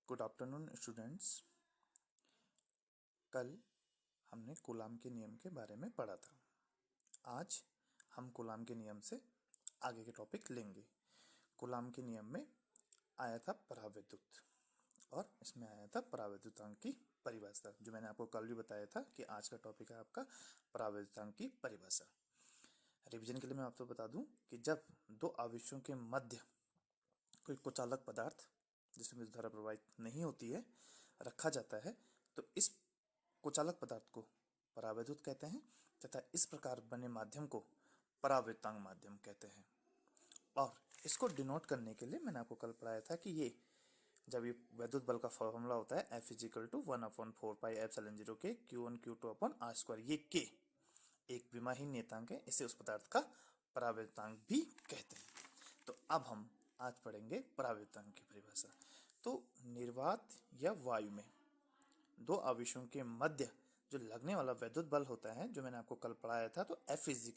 Good afternoon students. कल हमने coulomb के नियम के बारे में पढ़ा था। आज हम कूलाम के नियम से आगे के टॉपिक लेंगे। कूलाम के नियम में आया था परावैद्युत और इसमें आया था परावैद्युतांक की परिभाषा, जो मैंने आपको कल भी बताया था कि आज का टॉपिक है आपका परावैद्युतांक की परिभाषा। रिवीजन के लिए मैं आपको बता दूं कि जब दो आवेशों के मध्य कोई कुचालक पदार्थ जिसमें विद्युत धारा प्रवाहित नहीं होती है रखा जाता है तो इस कुचालक पदार्थ को परावैद्युत कहते हैं तथा इस प्रकार बने माध्यम को परावैद्युतांक माध्यम कहते हैं। और इसको डिनोट करने के लिए मैंने आपको कल पढ़ाया था कि ये जब ये वैद्युत बल का फॉर्मूला होता है F = 1/4πε0 के Q1 Q2 अपॉन R²। ये K एक विमाहीन नियतांक है, इसे उस पदार्थ का परावैद्युतांक भी कहते हैं। तो अब हम आज पढ़ेंगे परावैद्युतांक की परिभाषा। तो निर्वात या वायु में दो आवेशों के मध्य जो लगने वाला वैद्युत बल होता है, जो मैंने आपको कल पढ़ाया था, तो F =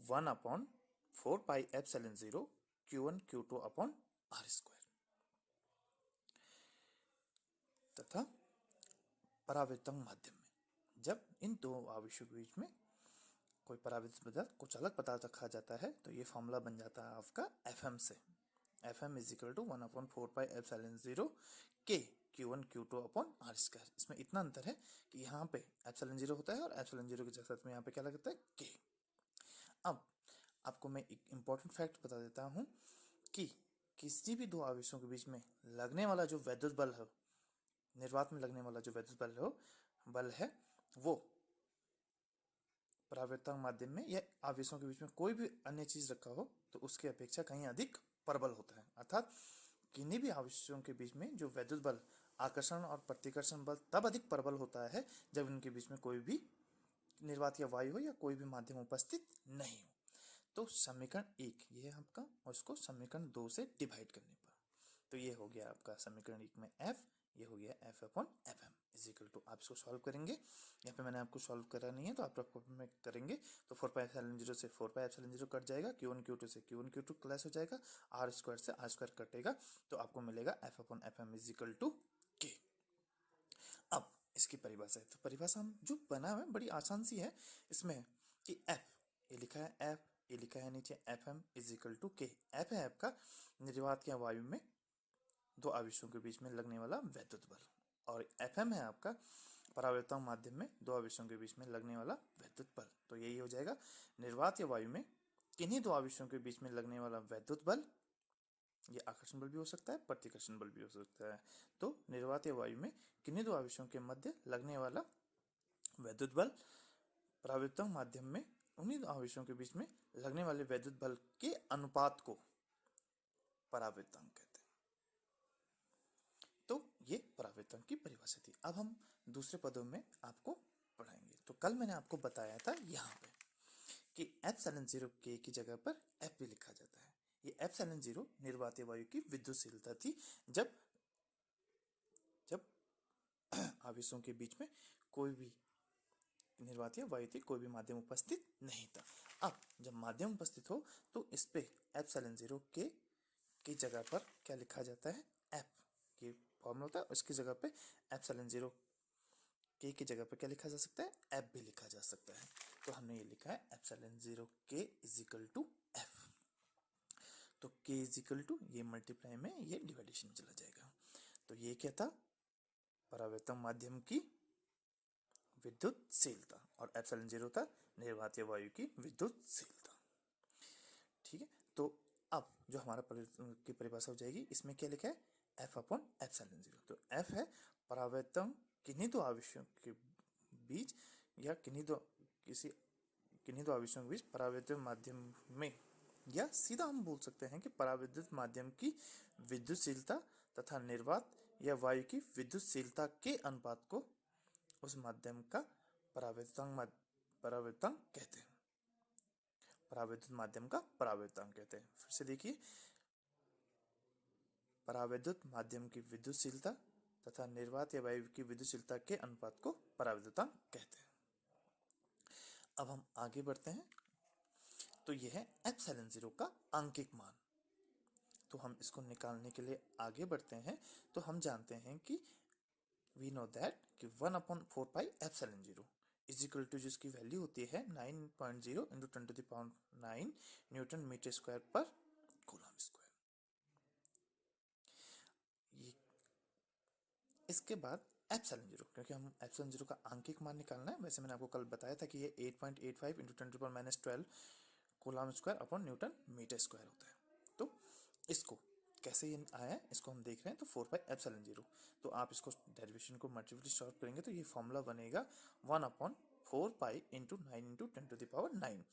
1/4πε0 Q1 Q2 upon R²। तथा परावैद्युतांक माध्यम में जब इन दो आवेशों के बीच में कोई परावैद्युत पदार्थ कुचालक पदार्थ रखा जाता है तो ये फॉर्मूला बन जाता है आपका Fm से। Fm = 1/4πε0 K Q1 Q2 upon R²। इसमें इतना अंतर है कि यहाँ पे ε0 होता है और ε0 के साथ में यहाँ पे क्या लगता है K। अब आपको मैं एक इम्पोर्टेंट फैक्ट बता देता हूँ कि किसी भी दो आवेशों के बीच में लगने वाला जो वैद्युत बल है, निर्वात में लगने वाला जो वैद्युत बल है वो परावैद्युतांक माध्यम में या आवेशों के बीच में कोई भी अन्य चीज रखा हो तो उसकी अपेक्षा कहीं अधिक प्रबल होता है। अर्थात किन्हीं भी आवेशों के बीच में जो वैद्युत बल आकर्षण और प्रतिकर्षण बल तब अधिक प्रबल होता है जब इनके बीच में कोई भी निर्वात या वायु हो या कोई भी माध्यम उपस्थित नहीं हो। तो समीकरण 1 ये है आपका, और इसको समीकरण 2 से डिवाइड करने पर तो ये हो गया आपका समीकरण 1 में F, ये हो गया F/Fm = आप इसको सॉल्व करेंगे। यहाँ पे मैंने आपको सॉल्व करा नहीं है तो आप में करेंगे तो 4πε0 से 4πε0 कट जाएगा, Q1 Q2 से Q1 Q2 क्लैश हो जाएगा, R² से R² कटेगा तो आपको मिलेगा F/Fm = K। अब इसकी परिभाषा है, तो परिभाषा हम जो बना है बड़ी आसान सी है। इसमें है कि F ये लिखा है, F ये लिखा है नीचे, Fm = K। F है आपका निर्वात या वायु में दो आवेशों के बीच में लगने वाला वैद्युत बल, और Fm है आपका परावैद्युतांक माध्यम में दो आवेशों के बीच में लगने वाला वैद्युत बल। तो यही हो जाएगा निर्वात या वायु में किन्हीं दो आवेशों के बीच में लगने वाला वैद्युत बल, ये आकर्षण बल भी हो सकता है, प्रतिकर्षण बल भी हो सकता है। तो निर्वात या वायु में किन्हीं दो आवेशों के मध्य लगने वाला वैद्युत बल परावैद्युतांक माध्यम में उन्हीं आवेशों के बीच में लगने वाले वैद्युत बल के अनुपात को परावैद्युतांक कहते हैं। तो ये परावैद्युतांक की परिभाषा थी। अब हम दूसरे पदों में आपको पढ़ाएंगे। तो कल मैंने आपको बताया था यहाँ पे कि ε0 K की जगह पर F भी लिखा जाता है। ये ε0 निर्वात वायु की विद्युतशीलता थी जब आवेशों के बीच में कोई भी निर्वात या वायु थी, कोई भी माध्यम उपस्थित नहीं था। अब जब माध्यम उपस्थित हो तो इस पे ε0 K की जगह पर क्या लिखा जाता है, F की फॉर्मूला होता है, उसकी जगह पे ε0 K की जगह पे क्या लिखा जा सकता है, F भी लिखा जा सकता है। तो हमने ये लिखा है ε0 K = F। तो K = ये मल्टीप्लाई में ये डिवाइडेशन चला जाएगा। तो ये क्या था, परावैद्युतांक माध्यम की विद्युतशीलता, और ε0 था निर्वात या वायु की विद्युतशीलता। ठीक है, तो अब जो हमारा की परिभाषा हो जाएगी, इसमें क्या लिखा है, F/ε0। तो F है परावैद्युतांक किन्हीं दो आवेशों के बीच या किन्हीं दो आवेशों के बीच परावैद्युत माध्यम में, या सीधा हम बोल सकते हैं कि परावैद्युत माध्यम की विद्युतशीलता तथा निर्वात या वायु की विद्युतशीलता के अनुपात को उस माध्यम का परावैद्युतांक कहते हैं। परावैद्युत माध्यम का परावैद्युतांक कहते हैं। फिर से देखिए, परावैद्युत माध्यम की विद्युतशीलता तथा निर्वात या वायु की विद्युतशीलता के अनुपात को परावैद्युतांक कहते हैं। अब हम आगे बढ़ते हैं। तो यह है ε0 का आंकिक मान। तो हम इसको निकालने के लिए आगे बढ़ते हैं। तो हम जानते हैं कि वी नो दैट कि 1/4πε0 इज इक्वल टू, जिसकी वैल्यू होती है 9.0 इंटू 10⁹ न्यूटन मीटर स्क्वायर पर कूलम स्क्वायर। इसके बाद एप्सिलॉन 0, क्योंकि हम एप्सिलॉन 0 का आंकिक मान निकालना है। वैसे मैंने आपको कल बताया था कि ये 8.85 into 10⁻12 coulomb square upon newton metre square होता है। तो इसको कैसे ये आया है इसको हम देख रहे हैं। तो 4πε0, तो आप इसको डेरिवेशन को मल्टीप्ली सॉल्व करेंगे तो ये फॉर्मूला बनेगा 1/4π इंटू 9 इंटू 10⁹9।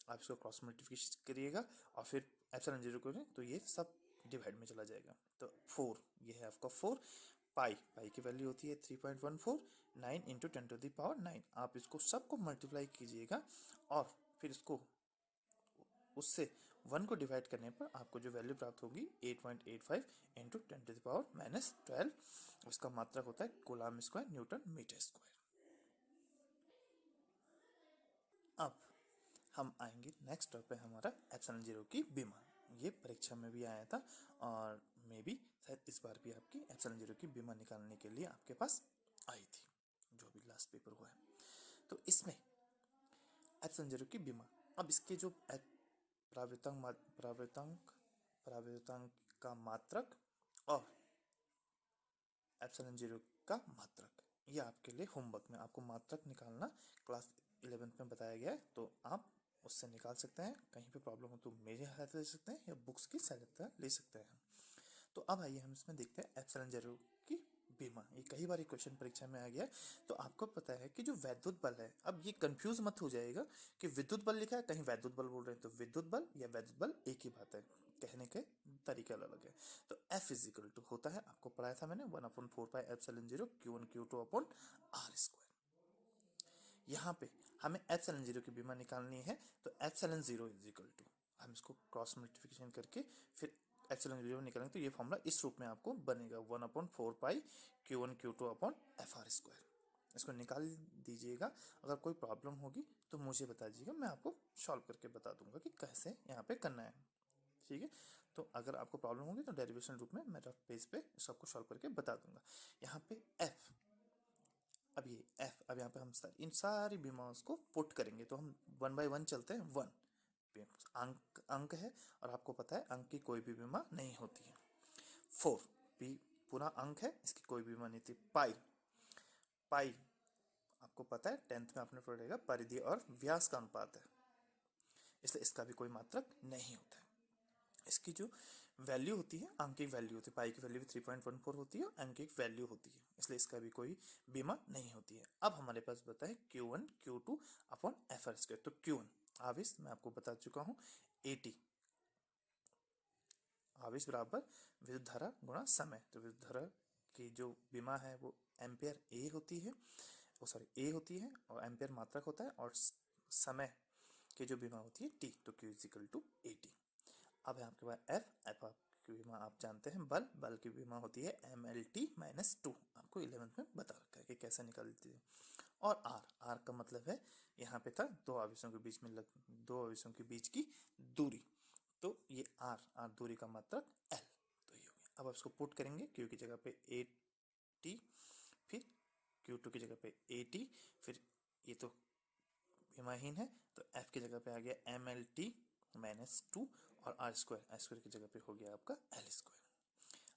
आप इसको क्रॉस मल्टीप्लिकेशन करिएगा और फिर एप्सिलॉन 0 करें तो ये सब डिवाइड में चला जाएगा। तो 4, ये है आपका 4, पाई की वैल्यू होती है 3.14, 9 इंटू 10⁹9। आप इसको सबको मल्टीप्लाई कीजिएगा और फिर इसको उससे 1 को डिवाइड करने पर आपको जो वैल्यू प्राप्त होगी 8.85 इंटू 10⁻12। उसका मात्रक होता है coulomb square newton metre square. अब हम आएंगे नेक्स्ट टॉपिक पे, हमारा एप्सिलॉन 0 की बीमा। ये परीक्षा में भी आया था और मे बी शायद इस बार भी आपकी एप्सिलॉन 0 की बीमा निकालने के लिए आपके पास आई थी, जो भी लास्ट पेपर हुआ है। तो इसमें एप्सिलॉन 0 की बीमा, अब इसके जो प्रावर्तांक का मात्रक और एप्सिलॉन 0 का मात्रक, ये आपके लिए होमवर्क में आपको मात्रक निकालना क्लास 11th में बताया गया है। तो आप उससे निकाल सकते हैं। कहीं पे प्रॉब्लम हो तो मेरी सहायता ले सकते हैं या बुक्स की सहायता ले सकते हैं। तो अब आइए हम इसमें देखते हैं एप्सिलॉन 0 की बीमा। ये कई बार क्वेश्चन परीक्षा में आ गया है। तो आपको पता है कि जो वैद्युत बल है, अब ये कंफ्यूज मत हो जाएगा कि विद्युत बल लिखा है, कहीं वैद्युत बल बोल रहे हैं। तो विद्युत बल या वैद्युत बल एक ही बात है, कहने के तरीके अलग अलग है। तो F इज इक्वल टू होता है, आपको पढ़ाया था मैंने, 1/4πε0 Q1 Q2 upon R square. यहाँ पे हमें एप्सिलॉन 0 की बीमा निकालनी है। तो एप्सिलॉन 0 इज इक्वल टू, हम इसको क्रॉस मल्टीप्लिकेशन करके फिर एप्सिलॉन 0 निकालेंगे तो ये फॉर्मूला इस रूप में आपको बनेगा 1/4π Q1 Q2 upon FR square. इसको निकाल दीजिएगा। अगर कोई प्रॉब्लम होगी तो मुझे बता दीजिएगा, मैं आपको सॉल्व करके बता दूंगा कि कैसे यहाँ पे करना है। ठीक है, तो अगर आपको प्रॉब्लम होगी तो डेरिवेशन रूप में मैं रफ पेज पे सबको सॉल्व करके बता दूंगा। यहाँ पे F, अब ये F, अब यहाँ पे हम इन सारी बीमाओं को पुट करेंगे। तो हम 1 बाय 1 चलते हैं। 1 अंक है और आपको पता है अंक की कोई भी बीमा नहीं होती है। 4 भी पूरा अंक है, इसकी कोई बीमा नहीं थी। पाई आपको पता है 10th में आपने पढ़ेगा, परिधि और व्यास का अनुपात है, इसलिए इसका भी कोई मात्रक नहीं होता है। इसकी जो वैल्यू होती है, आंकिक वैल्यू होती है, पाई की वैल्यू भी 3.14 होती है, आंकिक वैल्यू होती है, इसलिए इसका भी कोई बीमा नहीं होती है। अब हमारे पास बता है Q1 Q2 upon FR square. तो Q1 आवेश मैं आपको बता चुका हूँ, 80 आवेश बराबर विद्युत धारा गुणा समय। तो विद्युत धारा की जो बीमा है वो एम्पियर ए होती है, वो सॉरी ए होती है, और एम्पियर मात्रक होता है, और समय की जो बीमा होती है टी। तो Q इज इक्वल टू 80। अब है आपके पास एफ की बीमा आप जानते हैं, बल की बीमा होती है MLT-2। आपको 11th में बता रखा है कि कैसे निकालती है। और आर का मतलब है, यहाँ पे था दो आवेशों के बीच की दूरी। तो ये आर दूरी का मात्रक L। तो ये हो गया। अब आप इसको पुट करेंगे, Q की जगह पे AT, फिर Q2 की जगह पे AT, फिर ये तो बीमाहीन है तो F की जगह पे आ गया MLT-2, और आर स्क्वायर की जगह पे हो गया आपका L स्क्वायर।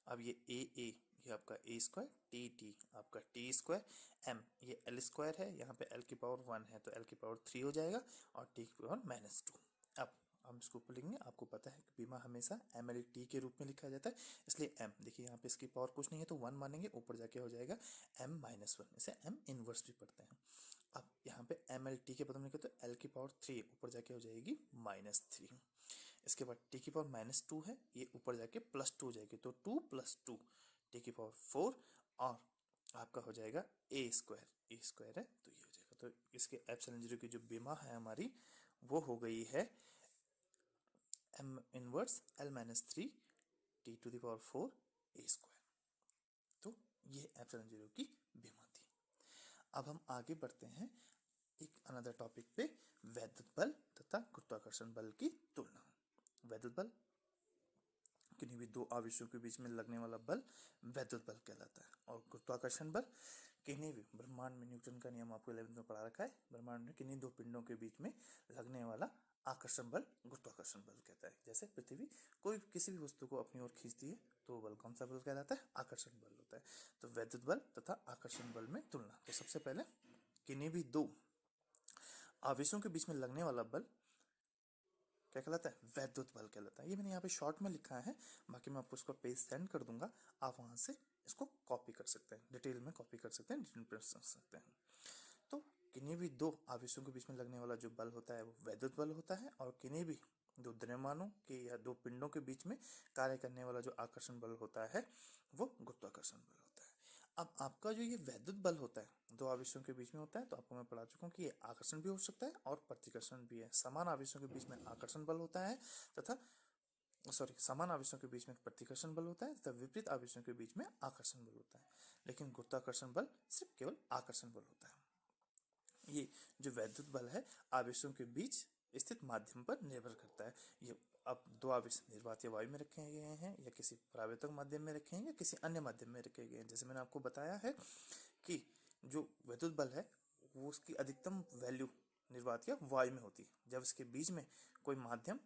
अब ये ये आपका A स्क्वायर, टी आपका T स्क्वायर, M ये L स्क्वायर है, यहाँ पे L की पावर 1 है तो L की पावर 3 हो जाएगा, और T की पावर -2। अब हम इसको ऊपर लिखेंगे। आपको पता है कि बीमा हमेशा MLT के रूप में लिखा जाता है, इसलिए M, देखिए यहाँ पे इसकी पावर कुछ नहीं है तो 1 मानेंगे, ऊपर जाके हो जाएगा M-1, इसे M इनवर्स भी पढ़ते हैं। अब यहाँ पे MLT के बदले में लिखे तो L की पावर 3 ऊपर जाके हो जाएगी -3। इसके बाद T की पावर -2 है, ये ऊपर जाके +2 हो जाएगी, तो 2 + 2 T की पावर 4, और आपका हो जाएगा A स्क्वायर है तो ये हो जाएगा। तो इसके एप्सिलॉन 0 की जो बीमा है हमारी वो हो गई है M inverse L-3 T⁴ A square. तो ये एप्सिलॉन 0 की बीमा थी। अब हम आगे बढ़ते हैं एक अनदर टॉपिक पे, वैद्युत बल तथा गुरुत्वाकर्षण बल की तुलना। वैद्युत बल किन्हीं भी दो आवेशों के बीच में लगने वाला बल वैद्युत बल कहलाता है। और गुरुत्वाकर्षण बल किन्हीं भी, ब्रह्मांड में न्यूटन का नियम आपको 11th में पढ़ा रखा है, ब्रह्मांड में किन्हीं दो पिंडों के बीच में लगने वाला आकर्षण बल गुरुत्वाकर्षण बल कहता है। जैसे पृथ्वी कोई किसी भी वस्तु को अपनी ओर खींचती है तो वो बल कौन सा बल कहलाता है? आकर्षण बल होता है। तो वैद्युत बल तथा आकर्षण बल में तुलना। तो सबसे पहले किन्हीं भी दो आवेशों के बीच में लगने वाला बल क्या कहलाता है? वैद्युत बल कहलाता है। ये मैंने यहाँ पे शॉर्ट में लिखा है, बाकी मैं आपको उसका पेज सेंड कर दूंगा, आप वहां से इसको कॉपी कर सकते हैं, डिटेल में कॉपी कर सकते हैं, डिटेल में समझ सकते हैं। तो किन्हीं भी दो आवेशों के बीच में लगने वाला जो बल होता है वो वैद्युत बल होता है, और किन्हीं भी दो द्रव्यमानों के या दो पिंडों के बीच में कार्य करने वाला जो आकर्षण बल होता है वो गुरुत्वाकर्षण बल होता है। अब आपका जो ये वैद्युत बल होता है दो आवेशों के बीच में होता है, तो आपको मैं पढ़ा चुका हूँ कि ये आकर्षण भी हो सकता है और प्रतिकर्षण भी है। समान आवेशों के बीच में आकर्षण बल होता है तथा समान आवेशों के बीच में प्रतिकर्षण बल होता है तथा विपरीत आवेशों के बीच में आकर्षण बल होता है। लेकिन गुरुत्वाकर्षण बल सिर्फ केवल आकर्षण बल होता है। ये जो वैद्युत बल है आवेशों के बीच स्थित माध्यम पर निर्भर करता है। ये अब दो आवेश निर्वात या वायु में रखे गए हैं या किसी परावर्तक माध्यम में रखे हैं या किसी अन्य माध्यम में रखे गए हैं। जैसे मैंने आपको बताया है कि जो वैद्युत बल है वो उसकी अधिकतम वैल्यू निर्वात या वायु में होती है। जब इसके बीच में कोई माध्यम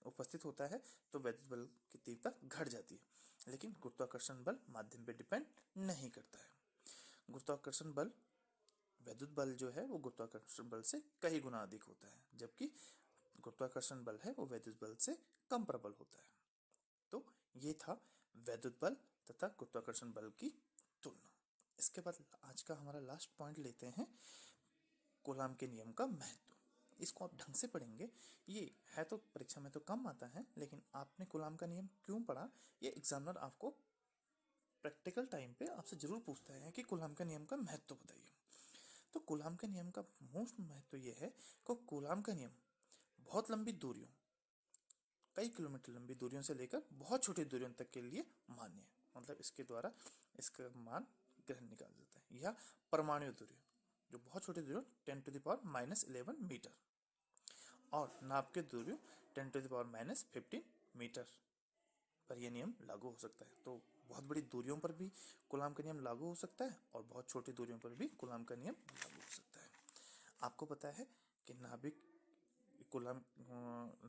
उपस्थित होता है तो वैद्युत बल की तीव्रता घट जाती है। लेकिन गुरुत्वाकर्षण बल माध्यम पे डिपेंड नहीं करता है। गुरुत्वाकर्षण बल वैद्युत बल जो है वो गुरुत्वाकर्षण बल से कई गुना अधिक होता है, जबकि गुरुत्वाकर्षण बल है वो वैद्युत बल से कम प्रबल होता है। तो ये था वैद्युत बल तथा गुरुत्वाकर्षण बल की तुलना। इसके बाद आज का हमारा लास्ट पॉइंट लेते हैं, कूलाम के नियम का महत्व। इसको आप ढंग से पढ़ेंगे, ये है तो परीक्षा में तो कम आता है, लेकिन आपने कूलाम का नियम क्यों पढ़ा ये एग्जामिनर आपको प्रैक्टिकल टाइम पे आपसे जरूर पूछता है कि कूलाम का नियम का महत्व बताइए। तो कूलाम के नियम का मोस्ट महत्व ये है कि कूलाम का नियम बहुत लंबी दूरियों, कई किलोमीटर लंबी दूरियों से लेकर बहुत छोटी दूरियों तक के लिए मान्य है। मतलब इसके द्वारा इसका मान ग्रहण निकाल जाता है। या परमाणु दूरी जो बहुत छोटी दूरी 10⁻⁻11 मीटर, और नाप के दूरी 10⁻⁻15 मीटर पर यह नियम लागू हो सकता है। तो बहुत बड़ी दूरियों पर भी कूलाम का नियम लागू हो सकता है और बहुत छोटी दूरियों पर भी कूलाम का नियम लागू हो सकता है। आपको पता है कि नाभिक कूलाम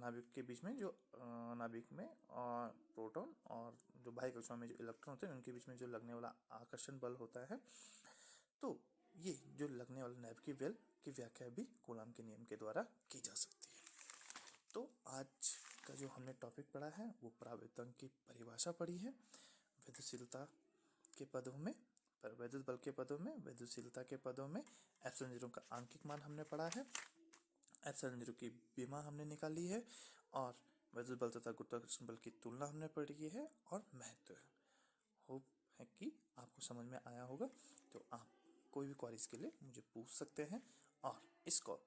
नाभिक के बीच में जो नाभिक में प्रोटॉन और जो बाह्य कक्षाओं में जो इलेक्ट्रॉन होते हैं उनके बीच में जो लगने वाला आकर्षण बल होता है, तो ये जो लगने वाला नाभिकीय बल की व्याख्या भी कूलाम के नियम के द्वारा की जा सकती है। तो आज का जो हमने टॉपिक पढ़ा है वो परावर्तन की परिभाषा पढ़ी है, विद्युतशीलता के पदों में, वैद्युत बल के पदों में, विद्युतशीलता के पदों में एप्सिलॉन जीरो का आंकिक मान हमने पढ़ा है, एप्सिलॉन जीरो की विमा हमने निकाली है, और वैद्युत बल तथा गुरुत्वाकर्षण बल की तुलना हमने पढ़ी है और महत्व है। होप है कि आपको समझ में आया होगा। तो आप कोई भी क्वेरीज के लिए मुझे पूछ सकते हैं, और इसको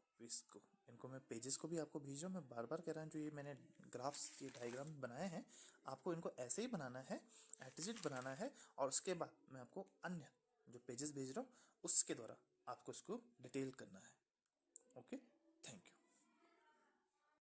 इनको मैं पेजेस को भी आपको भेज रहा हूँ। मैं बार बार कह रहा हूँ, जो ये मैंने ग्राफ्स ये डायग्राम बनाए हैं आपको इनको ऐसे ही बनाना है, एटिजिट बनाना है, और उसके बाद मैं आपको अन्य जो पेजेस भेज रहा हूँ उसके द्वारा आपको इसको डिटेल करना है। ओके।